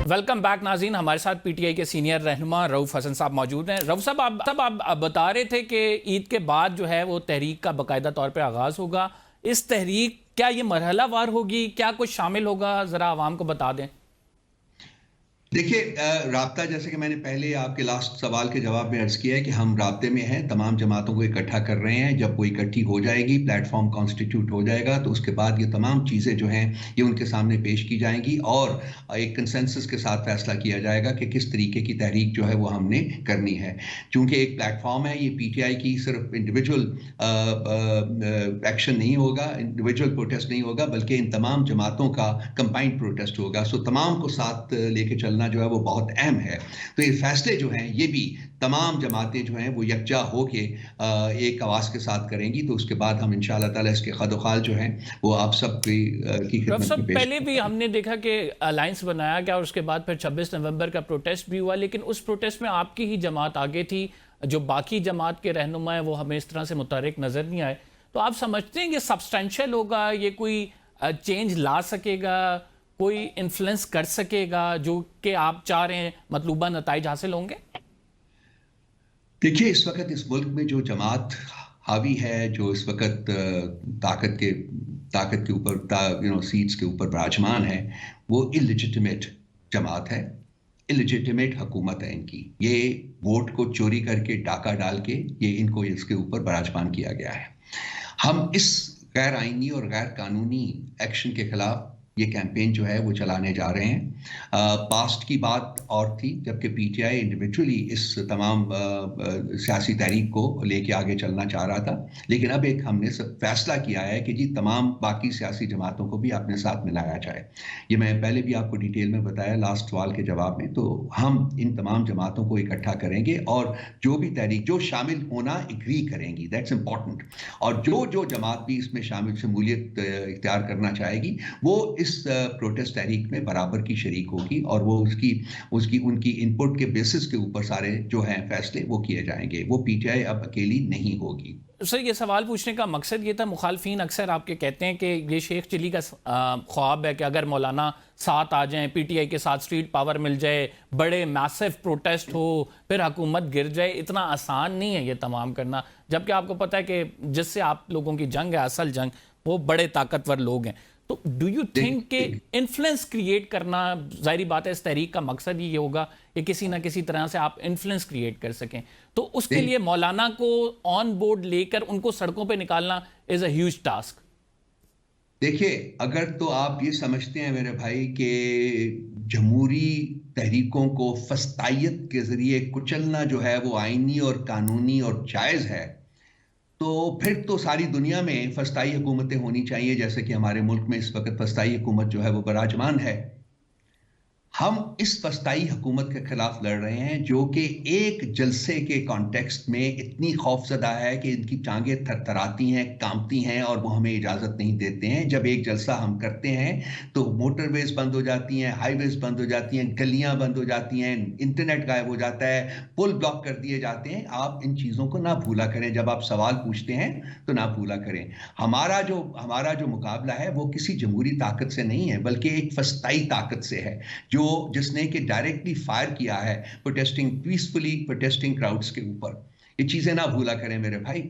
Welcome back ناظرین. ہمارے ساتھ پی ٹی آئی کے سینئر رہنما رؤف حسن صاحب موجود ہیں. رؤف صاحب آپ بتا رہے تھے کہ عید کے بعد جو ہے وہ تحریک کا باقاعدہ طور پہ آغاز ہوگا. اس تحریک کیا یہ مرحلہ وار ہوگی, کیا کچھ شامل ہوگا, ذرا عوام کو بتا دیں. دیکھیے رابطہ, جیسے کہ میں نے پہلے آپ کے لاسٹ سوال کے جواب میں عرض کیا ہے کہ ہم رابطے میں ہیں, تمام جماعتوں کو اکٹھا کر رہے ہیں. جب وہ اکٹھی ہو جائے گی, پلیٹ فارم کانسٹیٹیوٹ ہو جائے گا, تو اس کے بعد یہ تمام چیزیں جو ہیں یہ ان کے سامنے پیش کی جائیں گی اور ایک کنسنسس کے ساتھ فیصلہ کیا جائے گا کہ کس طریقے کی تحریک جو ہے وہ ہم نے کرنی ہے. چونکہ ایک پلیٹ فارم ہے, یہ پی ٹی آئی کی صرف انڈیویجول ایکشن نہیں ہوگا, انڈیویجول پروٹیسٹ نہیں ہوگا, بلکہ ان تمام جماعتوں کا کمبائنڈ پروٹیسٹ ہوگا. سو تمام کو ساتھ لے کے چلنا جو ہے وہ بہت اہم ہے. تو یہ فیصلے جو ہیں یہ بھی تمام جماعتیں جو ہیں وہ یکجا ہو کے ایک آواز کے ساتھ کریں گی. تو اس کے بعد ہم انشاءاللہ تعالی اس کے خد و خال جو ہیں وہ آپ سب کی خدمت میں پیش. پہلے بھی ہم نے دیکھا کہ الائنس بنایا گیا اور اس کے بعد پھر 26 نومبر کا پروٹیسٹ بھی ہوا, لیکن اس پروٹیسٹ میں آپ کی ہی جماعت آگے تھی. جو باقی جماعت کے رہنما ہیں وہ ہمیں اس طرح سے متحرک نظر نہیں آئے. تو آپ سمجھتے ہیں کہ سبسٹینشیل ہوگا, یہ کوئی چینج لا سکے گا, کوئی انفلوئنس کر سکے گا جو کہ آپ چاہ رہے ہیں مطلوبہ نتائج حاصل ہوں گے؟ دیکھیے اس وقت اس ملک میں جو جماعت حاوی ہے, جو اس وقت طاقت کے اوپر سیٹس کے اوپر براجمان ہے, وہ اللیجیٹمیٹ جماعت ہے, اللیجیٹمیٹ حکومت ہے ان کی. یہ ووٹ کو چوری کر کے, ڈاکہ ڈال کے یہ ان کو اس کے اوپر براجمان کیا گیا ہے. ہم اس غیر آئینی اور غیر قانونی ایکشن کے خلاف یہ کیمپین جو ہے وہ چلانے جا رہے ہیں. پاسٹ کی بات اور تھی جبکہ پی ٹی آئی انڈیویجولی اس تمام سیاسی تحریک کو لے کے آگے چلنا چاہ رہا تھا, لیکن اب ایک ہم نے فیصلہ کیا ہے کہ جی تمام باقی سیاسی جماعتوں کو بھی اپنے ساتھ ملایا جائے. یہ میں پہلے بھی آپ کو ڈیٹیل میں بتایا لاسٹ سوال کے جواب میں. تو ہم ان تمام جماعتوں کو اکٹھا کریں گے اور جو بھی تحریک جو شامل ہونا اگری کریں گی, دیٹس امپورٹنٹ, اور جو جماعت بھی اس میں شمولیت اختیار کرنا چاہے گی وہ اس پروٹیسٹ تحریک میں برابر کی شریک ہوگی, اور وہ ان کی ان پٹ کے بیسس کے اوپر سارے جو ہیں فیصلے وہ کیے جائیں گے. وہ پی ٹی آئی اب اکیلی نہیں ہوگی. سر یہ سوال پوچھنے کا مقصد یہ تھا, مخالفین اکثر آپ کے کہتے ہیں کہ یہ شیخ چلی کا خواب ہے کہ اگر مولانا ساتھ آ جائیں, پی ٹی آئی کے ساتھ اسٹریٹ پاور مل جائے, بڑے میسو پروٹیسٹ ہو, پھر حکومت گر جائے. اتنا آسان نہیں ہے یہ تمام کرنا, جبکہ آپ کو پتہ ہے کہ جس سے آپ لوگوں کی جنگ ہے, اصل جنگ, وہ بڑے طاقتور لوگ ہیں. تو ڈو یو تھنک کہ انفلوئنس کریٹ کرنا, ظاہری بات ہے اس تحریک کا مقصد یہ ہوگا کہ کسی نہ کسی طرح سے آپ انفلوئنس کریٹ کر سکیں, تو اس کے لیے مولانا کو آن بورڈ لے کر ان کو سڑکوں پہ نکالنا از اے ہیوج ٹاسک. دیکھیے اگر تو آپ یہ سمجھتے ہیں میرے بھائی کہ جمہوری تحریکوں کو فسطائیت کے ذریعے کچلنا جو ہے وہ آئینی اور قانونی اور جائز ہے, تو پھر تو ساری دنیا میں فسطائی حکومتیں ہونی چاہیے, جیسے کہ ہمارے ملک میں اس وقت فسطائی حکومت جو ہے وہ براجمان ہے. ہم اس فسطائی حکومت کے خلاف لڑ رہے ہیں جو کہ ایک جلسے کے کانٹیکسٹ میں اتنی خوفزدہ ہے کہ ان کی ٹانگیں تھرتھراتی ہیں, کانپتی ہیں, اور وہ ہمیں اجازت نہیں دیتے ہیں. جب ایک جلسہ ہم کرتے ہیں تو موٹر ویز بند ہو جاتی ہیں, ہائی ویز بند ہو جاتی ہیں, گلیاں بند ہو جاتی ہیں, انٹرنیٹ غائب ہو جاتا ہے, پل بلاک کر دیے جاتے ہیں. آپ ان چیزوں کو نہ بھولا کریں, جب آپ سوال پوچھتے ہیں تو نہ بھولا کریں. ہمارا جو مقابلہ ہے وہ کسی جمہوری طاقت سے نہیں ہے, بلکہ ایک فسطائی طاقت سے ہے جس نے کہ ڈائریکٹلی فائر کیا ہے پیسفلی پروٹیسٹنگ کراؤڈز کے اوپر. یہ چیزیں نہ بھولا کریں میرے بھائی.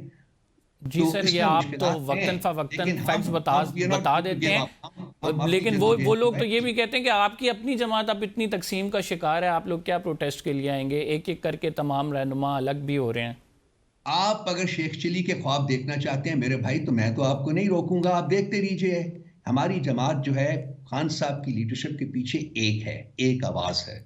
جی سر, یہ آپ تو وقتاً فوقتاً فیکٹس بتا دیتے ہیں, لیکن وہ لوگ تو یہ بھی کہتے ہیں کہ آپ کی اپنی جماعت اب اتنی تقسیم کا شکار ہے, آپ لوگ کیا پروٹیسٹ کے لیے آئیں گے؟ ایک ایک کر کے تمام رہنما الگ بھی ہو رہے ہیں. آپ اگر شیخ چلی کے خواب دیکھنا چاہتے ہیں میرے بھائی تو میں تو آپ کو نہیں روکوں گا, آپ دیکھتے رہیے. ہماری جماعت جو ہے خان صاحب کی لیڈرشپ کے پیچھے ایک ہے, ایک آواز ہے,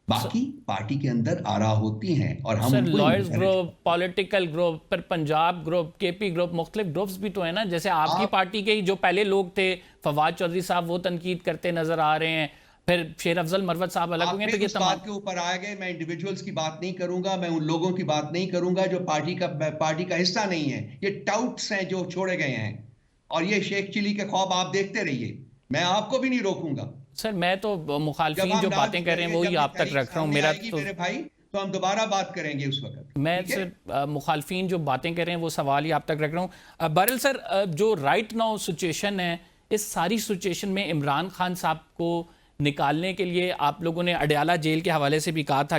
باقی پارٹی کے اندر آرا ہوتی ہیں. اور ہم سر لائرز گروپ, پولیٹیکل گروپ, پھر پنجاب گروپ, کے پی گروپ, مختلف گروپس بھی تو ہیں نا. جیسے آپ کی پارٹی کے جو پہلے لوگ تھے, فواد چودھری صاحب, وہ تنقید کرتے نظر آ رہے ہیں, پھر شیر افضل مروت صاحب الگ ہوئے ہیں. تو یہ تمام بات کے اوپر آئے گئے. میں انڈیویجولز کی بات نہیں کروں گا, میں ان لوگوں کی بات نہیں کروں گا جو پارٹی کا حصہ نہیں ہے. یہ ٹاؤٹس ہیں جو چھوڑے گئے ہیں, اور یہ شیخ چلی کے خواب آپ دیکھتے رہیے, میں آپ کو بھی نہیں روکوں گا. سر میں تو مخالفین جو باتیں کر رہے ہیں وہی آپ تک رکھ رہا ہوں. میرا تو میرے بھائی تو ہم دوبارہ بات کریں گے اس وقت. میں سر مخالفین جو باتیں کر رہے ہیں وہ سوال ہی آپ تک رکھ رہا ہوں. بہرحال سر جو رائٹ ناؤ سچویشن ہے, اس ساری سچویشن میں عمران خان صاحب کو نکالنے کے لیے آپ لوگوں نے اڈیالہ جیل کے حوالے سے بھی کہا تھا کہ